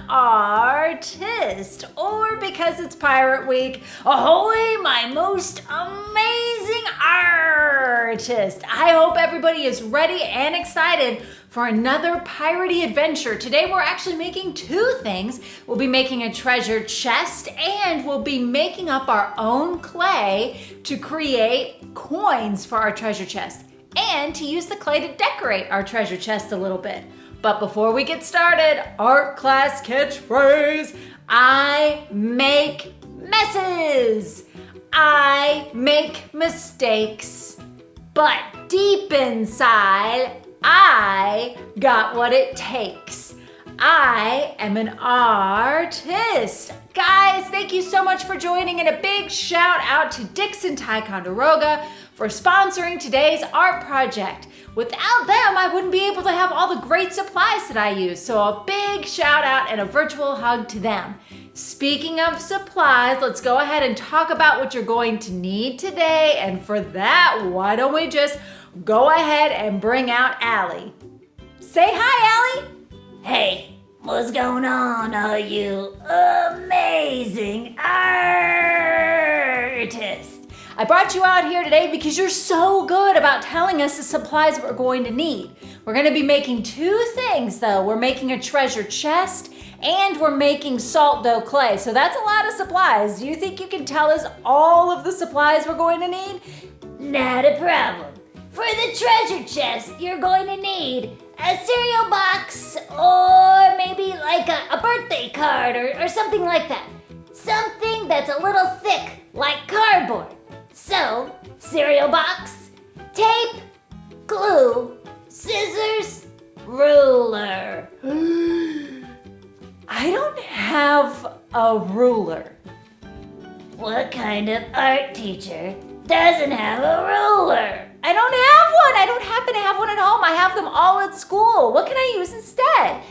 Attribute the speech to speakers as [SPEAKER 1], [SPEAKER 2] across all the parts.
[SPEAKER 1] artist, or because it's Pirate Week, ahoy, my most amazing artist. I hope everybody is ready and excited for another piratey adventure. Today we're actually making two things. We'll be making a treasure chest and we'll be making up our own clay to create coins for our treasure chest and to use the clay to decorate our treasure chest a little bit. But before we get started, art class catchphrase, I make messes. I make mistakes, but deep inside, I got what it takes. I am an artist. Guys, thank you so much for joining, and a big shout out to Dixon Ticonderoga for sponsoring today's art project. Without them, I wouldn't be able to have all the great supplies that I use, so a big shout out and a virtual hug to them. Speaking of supplies, let's go ahead and talk about what you're going to need today, and for that, why don't we just go ahead and bring out Allie. Say hi, Allie.
[SPEAKER 2] Hey, what's going on, all you amazing artists?
[SPEAKER 1] I brought you out here today because you're so good about telling us the supplies we're going to need. We're going to be making two things though. We're making a treasure chest and we're making salt dough clay. So that's a lot of supplies. Do you think you can tell us all of the supplies we're going to need?
[SPEAKER 2] Not a problem. For the treasure chest, you're going to need a cereal box or maybe like a birthday card or something like that. Something that's a little thick like cardboard. So, cereal box, tape, glue, scissors, ruler.
[SPEAKER 1] I don't have a ruler.
[SPEAKER 2] What kind of art teacher doesn't have a ruler?
[SPEAKER 1] I don't have one. I don't happen to have one at home. I have them all at school. What can I use instead?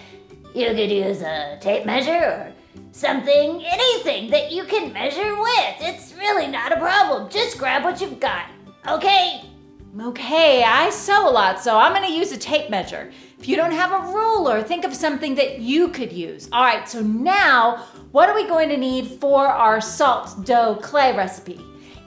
[SPEAKER 2] You could use a tape measure or something, anything that you can measure with. It's really not a problem. Just grab what you've got, okay?
[SPEAKER 1] Okay, I sew a lot, so I'm gonna use a tape measure. If you don't have a ruler, think of something that you could use. All right, so now, what are we going to need for our salt dough clay recipe?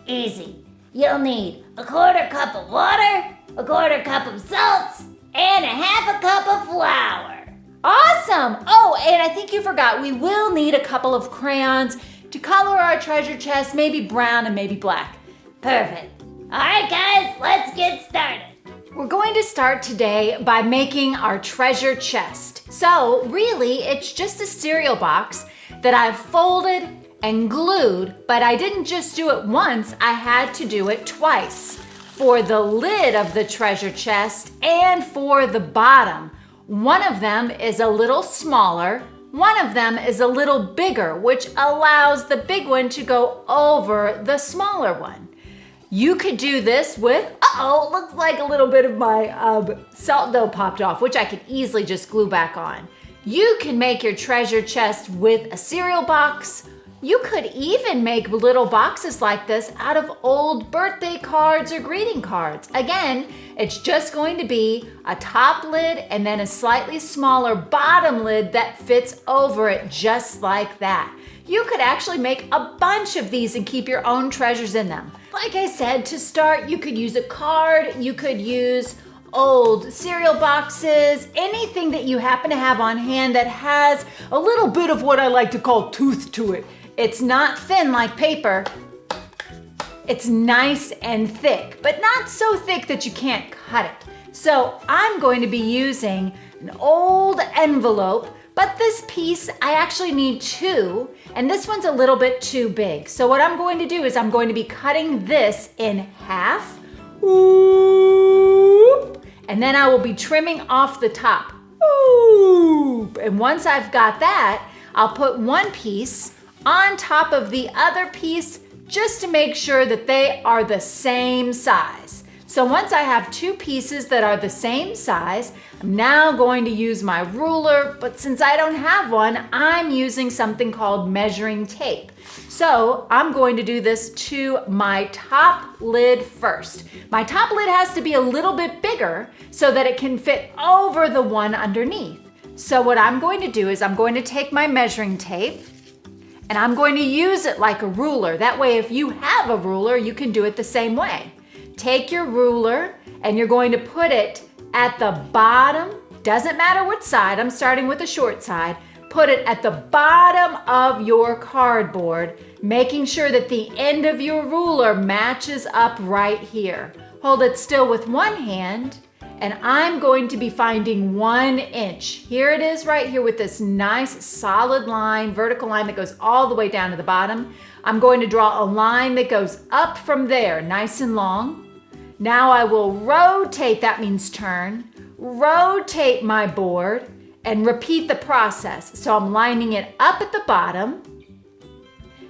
[SPEAKER 2] Easy. You'll need a 1/4 cup of water, a 1/4 cup of salt, and a 1/2 cup of flour.
[SPEAKER 1] Awesome! Oh, and I think you forgot, we will need a couple of crayons to color our treasure chest, maybe brown and maybe black.
[SPEAKER 2] Perfect. All right, guys, let's get started.
[SPEAKER 1] We're going to start today by making our treasure chest. So really, it's just a cereal box that I've folded and glued, but I didn't just do it once, I had to do it twice. For the lid of the treasure chest and for the bottom. One of them is a little smaller, one of them is a little bigger, which allows the big one to go over the smaller one. You could do this with, looks like a little bit of my salt dough popped off, which I could easily just glue back on. You can make your treasure chest with a cereal box. You could even make little boxes like this out of old birthday cards or greeting cards. Again, it's just going to be a top lid and then a slightly smaller bottom lid that fits over it just like that. You could actually make a bunch of these and keep your own treasures in them. Like I said, to start, you could use a card, you could use old cereal boxes, anything that you happen to have on hand that has a little bit of what I like to call tooth to it. It's not thin like paper. It's nice and thick, but not so thick that you can't cut it. So I'm going to be using an old envelope, but this piece, I actually need two, and this one's a little bit too big. So what I'm going to do is I'm going to be cutting this in half, and then I will be trimming off the top. And once I've got that, I'll put one piece on top of the other piece just to make sure that they are the same size. So once I have two pieces that are the same size, I'm now going to use my ruler, but since I don't have one, I'm using something called measuring tape. So I'm going to do this to my top lid first. My top lid has to be a little bit bigger so that it can fit over the one underneath. So what I'm going to do is I'm going to take my measuring tape and I'm going to use it like a ruler. That way, if you have a ruler, you can do it the same way. Take your ruler and you're going to put it at the bottom. Doesn't matter what side, I'm starting with the short side. Put it at the bottom of your cardboard, making sure that the end of your ruler matches up right here. Hold it still with one hand, and I'm going to be finding 1 inch. Here it is right here with this nice solid line, vertical line that goes all the way down to the bottom. I'm going to draw a line that goes up from there, nice and long. Now I will rotate, that means turn, rotate my board and repeat the process. So I'm lining it up at the bottom,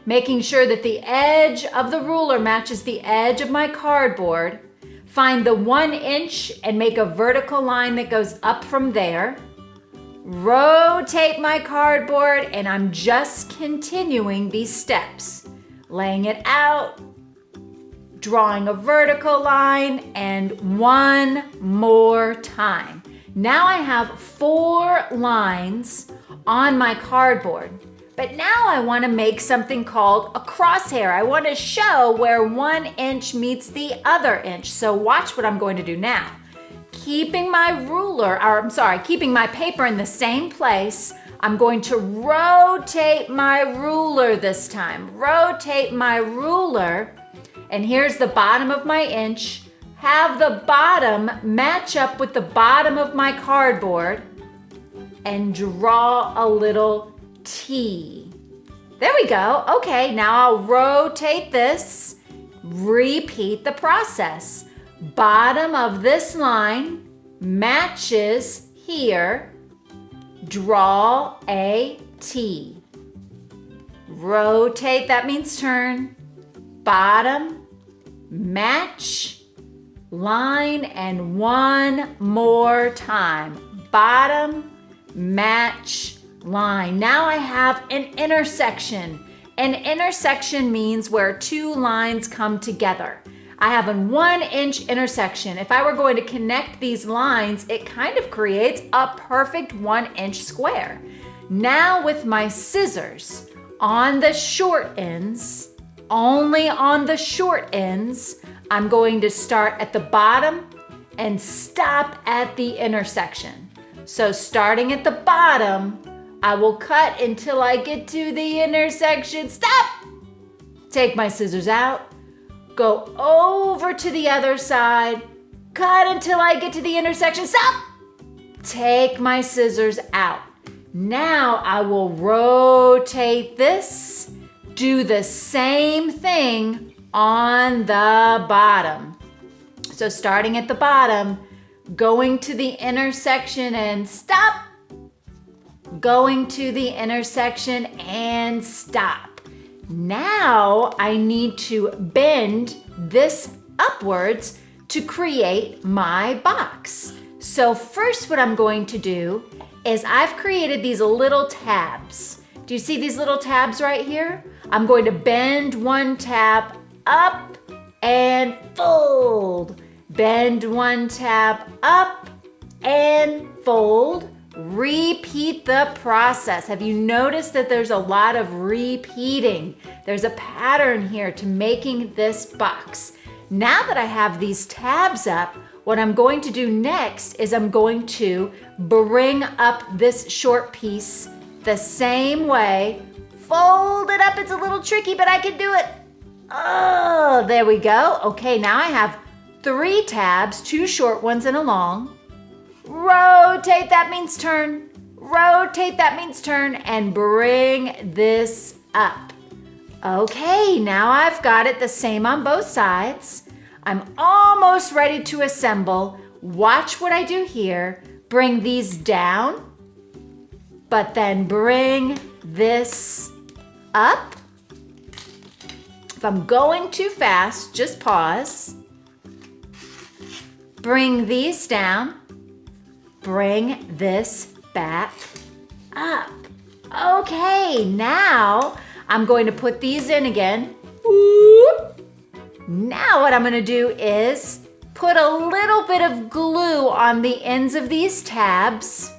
[SPEAKER 1] making sure that the edge of the ruler matches the edge of my cardboard. Find the 1 inch and make a vertical line that goes up from there. Rotate my cardboard and I'm just continuing these steps. Laying it out, drawing a vertical line, and one more time. Now I have 4 lines on my cardboard, but now I want to make something called a crosshair. I want to show where 1 inch meets the other inch. So watch what I'm going to do now. Keeping my keeping my paper in the same place, I'm going to rotate my ruler this time. Rotate my ruler, and here's the bottom of my inch. Have the bottom match up with the bottom of my cardboard and draw a little T. There we go. Okay, now I'll rotate this. Repeat the process. Bottom of this line matches here. Draw a T. Rotate, that means turn. Bottom, match, line, and one more time. Bottom, match, line. Now I have an intersection. An intersection means where 2 lines come together. I have a 1 inch intersection. If I were going to connect these lines, it kind of creates a perfect 1 inch square. Now with my scissors on the short ends, only on the short ends, I'm going to start at the bottom and stop at the intersection. So starting at the bottom, I will cut until I get to the intersection. Stop! Take my scissors out, go over to the other side, cut until I get to the intersection. Stop! Take my scissors out. Now I will rotate this, do the same thing on the bottom. So starting at the bottom, going to the intersection and stop. Going to the intersection and stop. Now I need to bend this upwards to create my box. So first what I'm going to do is I've created these little tabs. Do you see these little tabs right here? I'm going to bend one tab up and fold. Bend one tab up and fold. Repeat the process. Have you noticed that there's a lot of repeating? There's a pattern here to making this box. Now that I have these tabs up, what I'm going to do next is I'm going to bring up this short piece the same way. Fold it up. It's a little tricky, but I can do it. Oh, there we go. Okay, now I have 3 tabs, 2 short ones and a long. Rotate, that means turn. Rotate, that means turn, and bring this up. Okay, now I've got it the same on both sides. I'm almost ready to assemble. Watch what I do here. Bring these down, but then bring this up. If I'm going too fast, just pause. Bring these down. Bring this back up. Okay, now I'm going to put these in again. Now what I'm going to do is put a little bit of glue on the ends of these tabs.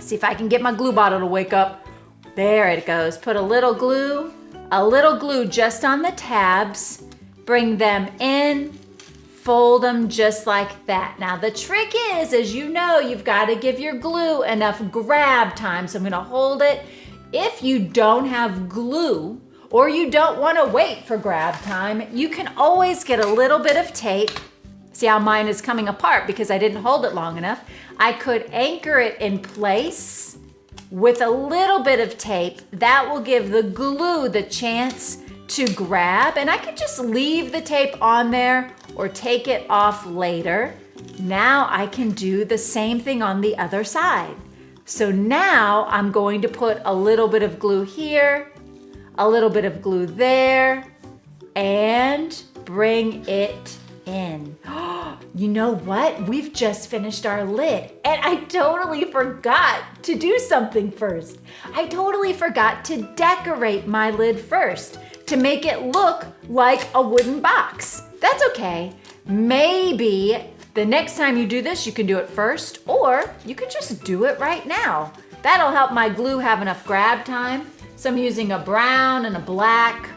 [SPEAKER 1] See if I can get my glue bottle to wake up. There it goes. Put a little glue just on the tabs. Bring them in, fold them just like that. Now the trick is, as you know, you've got to give your glue enough grab time. So I'm gonna hold it. If you don't have glue or you don't want to wait for grab time, you can always get a little bit of tape. See how mine is coming apart because I didn't hold it long enough. I could anchor it in place with a little bit of tape. That will give the glue the chance to grab, and I could just leave the tape on there or take it off later. Now I can do the same thing on the other side. So now I'm going to put a little bit of glue here, a little bit of glue there, and bring it in. You know what? We've just finished our lid, and I totally forgot to do something first. I totally forgot to decorate my lid first to make it look like a wooden box. That's okay. Maybe the next time you do this, you can do it first, or you can just do it right now. That'll help my glue have enough grab time. So I'm using a brown and a black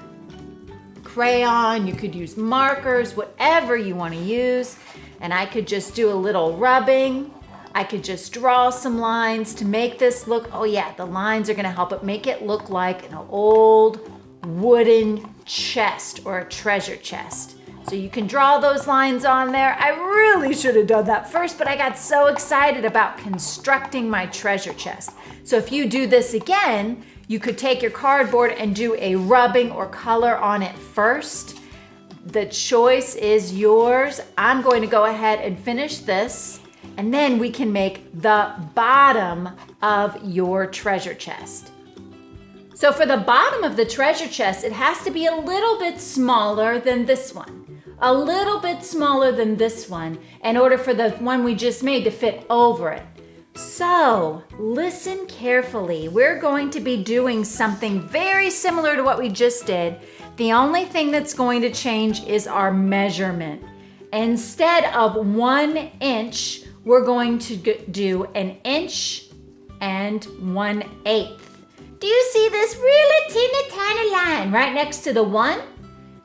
[SPEAKER 1] crayon. You could use markers, whatever you want to use. And I could just do a little rubbing. I could just draw some lines to make this look, oh yeah, the lines are gonna help it make it look like an old wooden chest or a treasure chest. So you can draw those lines on there. I really should have done that first, but I got so excited about constructing my treasure chest. So if you do this again, you could take your cardboard and do a rubbing or color on it first. The choice is yours. I'm going to go ahead and finish this, and then we can make the bottom of your treasure chest. So for the bottom of the treasure chest, it has to be a little bit smaller than this one. A little bit smaller than this one in order for the one we just made to fit over it. So listen carefully. We're going to be doing something very similar to what we just did. The only thing that's going to change is our measurement. Instead of 1 inch, we're going to do 1 inch and 1/8. Do you see this really teeny tiny line right next to the 1?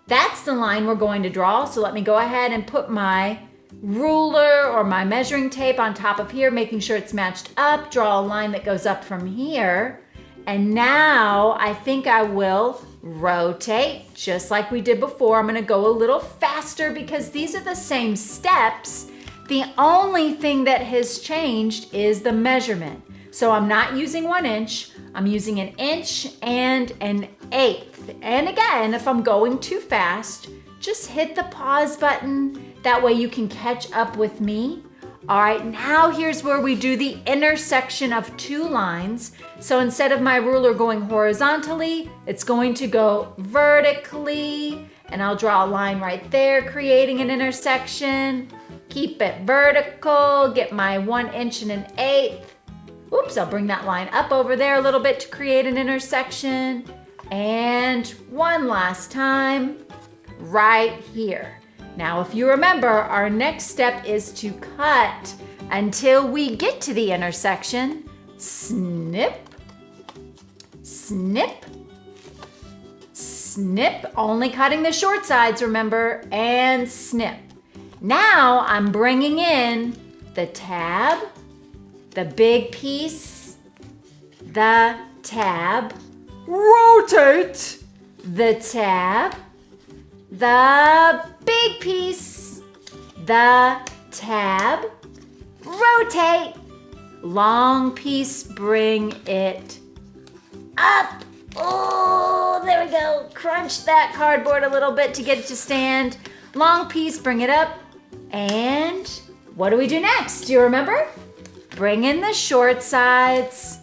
[SPEAKER 1] That's the line we're going to draw. So let me go ahead and put my ruler or my measuring tape on top of here, making sure it's matched up. Draw a line that goes up from here. And now I think I will rotate just like we did before. I'm gonna go a little faster because these are the same steps. The only thing that has changed is the measurement. So I'm not using 1 inch, I'm using 1 inch and 1/8. And again, if I'm going too fast, just hit the pause button. That way you can catch up with me. All right, now here's where we do the intersection of 2 lines. So instead of my ruler going horizontally, it's going to go vertically. And I'll draw a line right there, creating an intersection. Keep it vertical, get my 1 inch and 1/8. Oops, I'll bring that line up over there a little bit to create an intersection. And one last time, right here. Now, if you remember, our next step is to cut until we get to the intersection. Snip, snip, snip. Only cutting the short sides, remember, and snip. Now I'm bringing in the tab, the big piece, the tab, rotate, the tab, the big piece, the tab, rotate, long piece, bring it up. Oh, there we go. Crunch that cardboard a little bit to get it to stand. Long piece, bring it up. And what do we do next? Do you remember? Bring in the short sides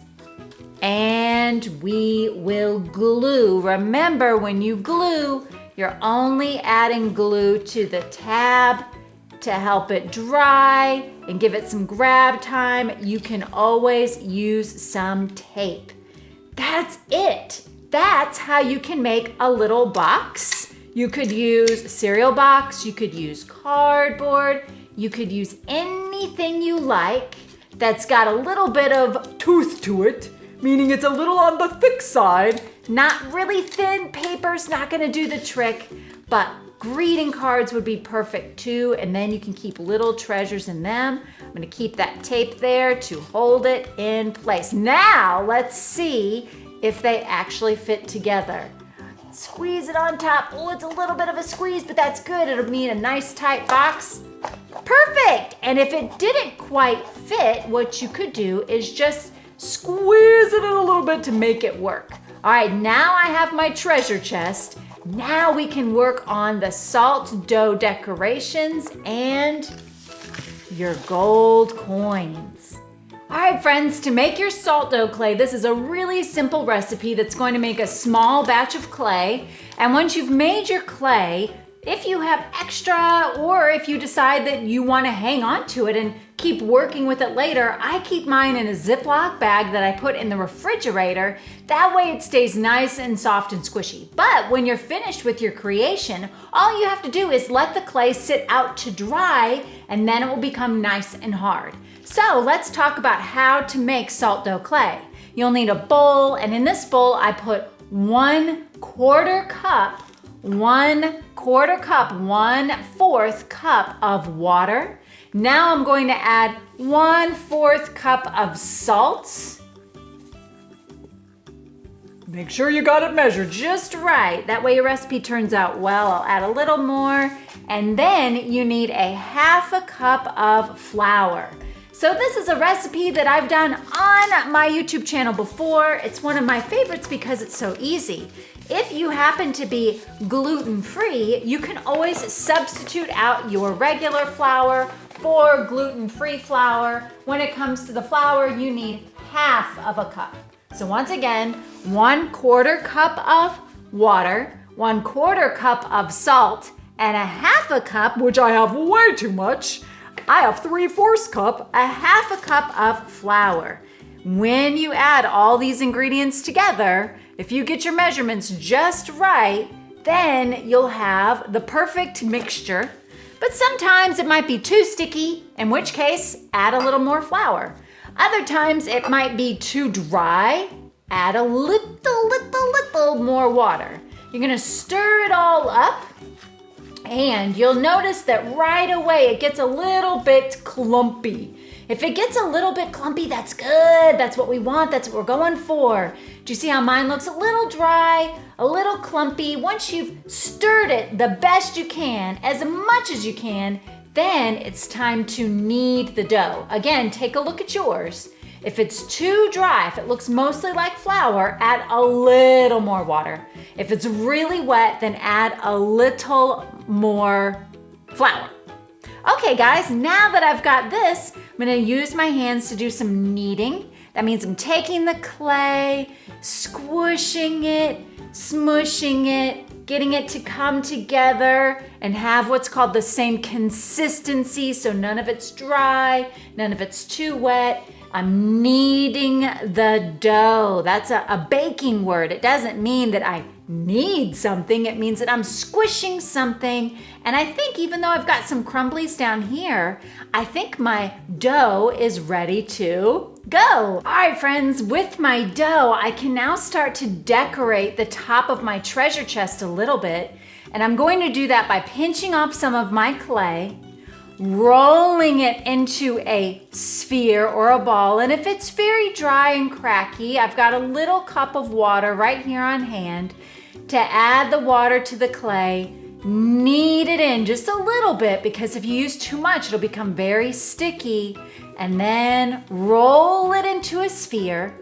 [SPEAKER 1] and we will glue. Remember, when you glue, you're only adding glue to the tab to help it dry and give it some grab time. You can always use some tape. That's it. That's how you can make a little box. You could use a cereal box, you could use cardboard, you could use anything you like that's got a little bit of tooth to it, meaning it's a little on the thick side. Not really thin. Paper's not gonna do the trick, but greeting cards would be perfect too, and then you can keep little treasures in them. I'm gonna keep that tape there to hold it in place. Now, let's see if they actually fit together. Squeeze it on top. Oh, it's a little bit of a squeeze, but that's good. It'll mean a nice tight box. Perfect! And if it didn't quite fit, what you could do is just squeeze it in a little bit to make it work. All right, now I have my treasure chest. Now we can work on the salt dough decorations and your gold coins. All right, friends, to make your salt dough clay, this is a really simple recipe that's going to make a small batch of clay. And once you've made your clay, if you have extra or if you decide that you want to hang on to it and keep working with it later, I keep mine in a Ziploc bag that I put in the refrigerator. That way it stays nice and soft and squishy. But when you're finished with your creation, all you have to do is let the clay sit out to dry, and then it will become nice and hard. So let's talk about how to make salt dough clay. You'll need a bowl, and in this bowl I put 1/4 cup, 1/4 cup of water. Now I'm going to add 1/4 cup of salt. Make sure you got it measured just right. That way your recipe turns out well. I'll add a little more. And then you need a 1/2 cup of flour. So this is a recipe that I've done on my YouTube channel before. It's one of my favorites because it's so easy. If you happen to be gluten-free, you can always substitute out your regular flour for gluten-free flour. When it comes to the flour, you need 1/2 cup. So once again, 1/4 cup of water, 1/4 cup of salt, and a 1/2 cup, which I have way too much, I have 3/4 cup, a 1/2 cup of flour. When you add all these ingredients together, if you get your measurements just right, then you'll have the perfect mixture. But sometimes it might be too sticky, in which case, add a little more flour. Other times it might be too dry, add a little more water. You're gonna stir it all up, and you'll notice that right away it gets a little bit clumpy. If it gets a little bit clumpy, that's good. That's what we want. That's what we're going for. Do you see how mine looks a little dry, a little clumpy? Once you've stirred it the best you can, as much as you can, then it's time to knead the dough. Again, take a look at yours. If it's too dry, if it looks mostly like flour, add a little more water. If it's really wet, then add a little more flour. Okay guys, now that I've got this, I'm gonna use my hands to do some kneading. That means I'm taking the clay, squishing it, smushing it, getting it to come together and have what's called the same consistency, so none of it's dry, none of it's too wet. I'm kneading the dough. That's a baking word. It doesn't mean that I knead something. It means that I'm squishing something. And I think even though I've got some crumblies down here, I think my dough is ready to go. All right, friends, with my dough, I can now start to decorate the top of my treasure chest a little bit. And I'm going to do that by pinching off some of my clay, rolling it into a sphere or a ball. And if it's very dry and cracky, I've got a little cup of water right here on hand to add the water to the clay, knead it in just a little bit, because if you use too much, it'll become very sticky, and then roll it into a sphere.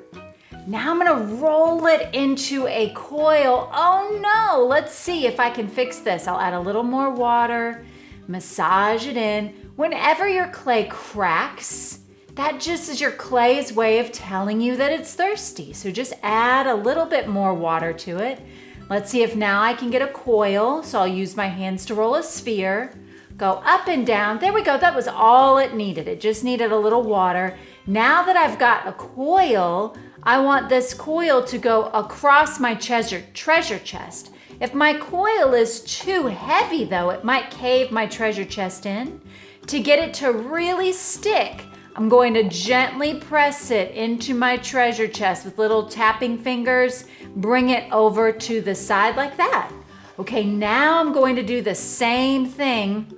[SPEAKER 1] Now I'm gonna roll it into a coil. Oh no, let's see if I can fix this. I'll add a little more water, massage it in. Whenever your clay cracks, that just is your clay's way of telling you that it's thirsty. So just add a little bit more water to it. Let's see if now I can get a coil. So I'll use my hands to roll a sphere, go up and down. There we go, that was all it needed. It just needed a little water. Now that I've got a coil, I want this coil to go across my treasure chest. If my coil is too heavy though, it might cave my treasure chest in. To get it to really stick, I'm going to gently press it into my treasure chest with little tapping fingers. Bring it over to the side like that. Okay, now I'm going to do the same thing.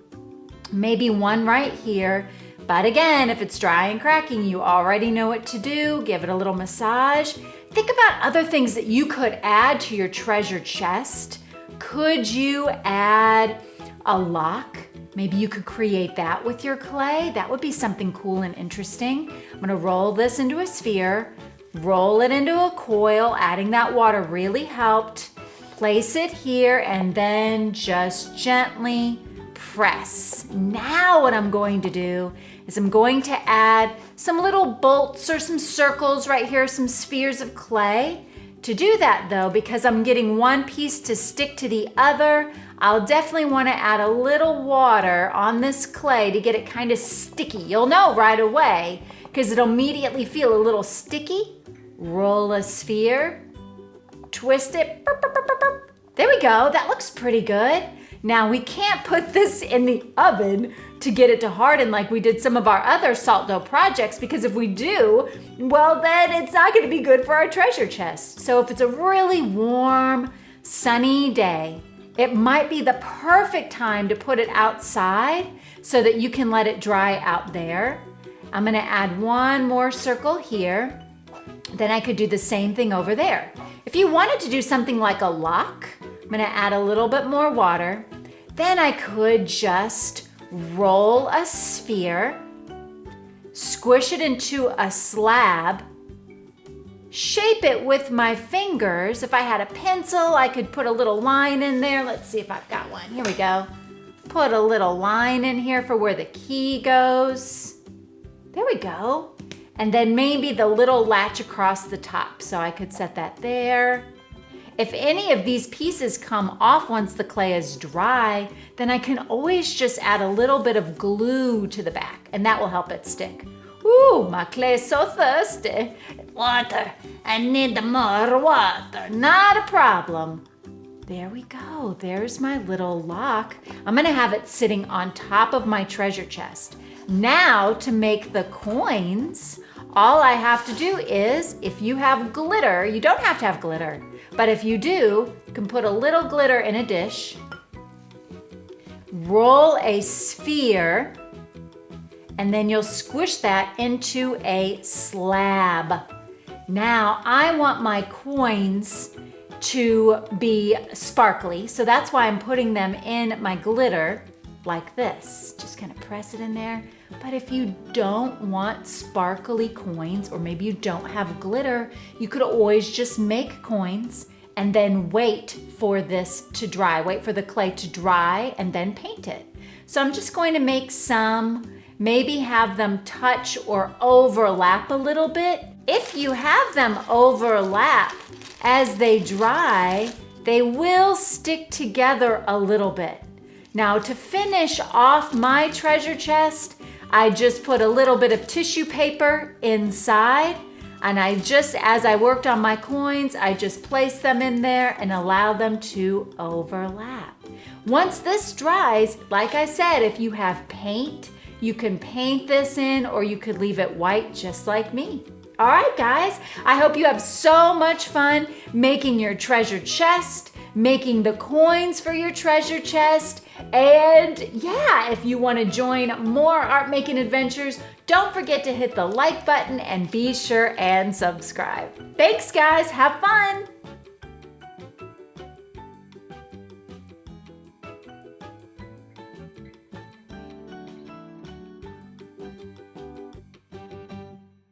[SPEAKER 1] Maybe one right here. But again, if it's dry and cracking, you already know what to do. Give it a little massage. Think about other things that you could add to your treasure chest. Could you add a lock? Maybe you could create that with your clay. That would be something cool and interesting. I'm gonna roll this into a sphere, roll it into a coil. Adding that water really helped. Place it here and then just gently press. Now what I'm going to do is I'm going to add some little bolts or some circles right here, some spheres of clay. To do that though, because I'm getting one piece to stick to the other, I'll definitely want to add a little water on this clay to get it kind of sticky. You'll know right away because it'll immediately feel a little sticky. Roll a sphere, twist it. There we go. That looks pretty good. Now we can't put this in the oven to get it to harden like we did some of our other salt dough projects, because if we do, well then it's not going to be good for our treasure chest. So if it's a really warm, sunny day, it might be the perfect time to put it outside so that you can let it dry out there. I'm going to add one more circle here. Then I could do the same thing over there. If you wanted to do something like a lock, I'm going to add a little bit more water. Then I could just roll a sphere, squish it into a slab, shape it with my fingers. If I had a pencil, I could put a little line in there. Let's see if I've got one. Here we go. Put a little line in here for where the key goes. There we go. And then maybe the little latch across the top. So I could set that there. If any of these pieces come off once the clay is dry, then I can always just add a little bit of glue to the back, and that will help it stick. Ooh, my clay is so thirsty.
[SPEAKER 2] Water. I need more water.
[SPEAKER 1] Not a problem. There we go. There's my little lock. I'm gonna have it sitting on top of my treasure chest. Now to make the coins, all I have to do is, if you have glitter, you don't have to have glitter, but if you do, you can put a little glitter in a dish, roll a sphere, and then you'll squish that into a slab. Now I want my coins to be sparkly, so that's why I'm putting them in my glitter like this. Just kind of press it in there. But if you don't want sparkly coins, or maybe you don't have glitter, you could always just make coins and then wait for this to dry. Wait for the clay to dry and then paint it. So I'm just going to make some, maybe have them touch or overlap a little bit. If you have them overlap as they dry, they will stick together a little bit. Now to finish off my treasure chest, I just put a little bit of tissue paper inside, and I just, as I worked on my coins, I just placed them in there and allowed them to overlap. Once this dries, like I said, if you have paint, you can paint this in, or you could leave it white just like me. All right, guys, I hope you have so much fun making your treasure chest, making the coins for your treasure chest. And yeah, if you want to join more art making adventures, don't forget to hit the like button and be sure and subscribe. Thanks, guys. Have fun.